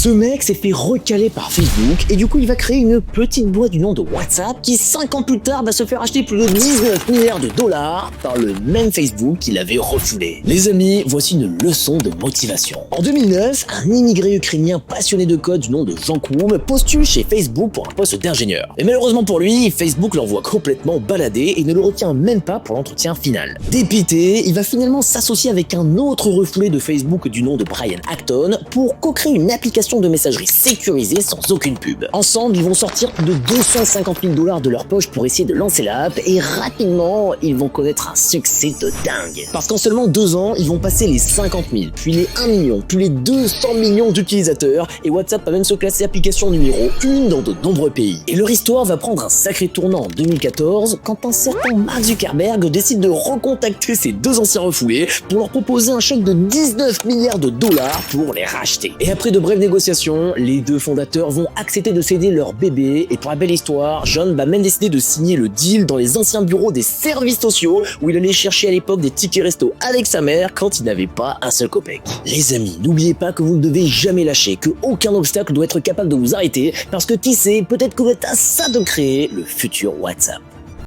Ce mec s'est fait recaler par Facebook et du coup il va créer une petite boîte du nom de WhatsApp qui 5 ans plus tard va se faire acheter plus de 19 milliards de dollars par le même Facebook qui l'avait refoulé. Les amis, voici une leçon de motivation. En 2009, un immigré ukrainien passionné de code du nom de Jean Koum postule chez Facebook pour un poste d'ingénieur. Mais malheureusement pour lui, Facebook l'envoie complètement balader et ne le retient même pas pour l'entretien final. Dépité, il va finalement s'associer avec un autre refoulé de Facebook du nom de Brian Acton pour co-créer une application de messagerie sécurisée sans aucune pub. Ensemble, ils vont sortir plus de 250 000 dollars de leur poche pour essayer de lancer l'app et rapidement, ils vont connaître un succès de dingue. Parce qu'en seulement 2 ans, ils vont passer les 50 000, puis les 1 million, puis les 200 millions d'utilisateurs et WhatsApp va même se classer application numéro 1 dans de nombreux pays. Et leur histoire va prendre un sacré tournant en 2014 quand un certain Mark Zuckerberg décide de recontacter ses 2 anciens refoulés pour leur proposer un chèque de 19 milliards de dollars pour les racheter. Et après de brèves négociations, les 2 fondateurs vont accepter de céder leur bébé et pour la belle histoire, John va même décider de signer le deal dans les anciens bureaux des services sociaux où il allait chercher à l'époque des tickets resto avec sa mère quand il n'avait pas un seul copec. Les amis, n'oubliez pas que vous ne devez jamais lâcher, que aucun obstacle doit être capable de vous arrêter parce que qui sait, peut-être que vous êtes à ça de créer le futur WhatsApp.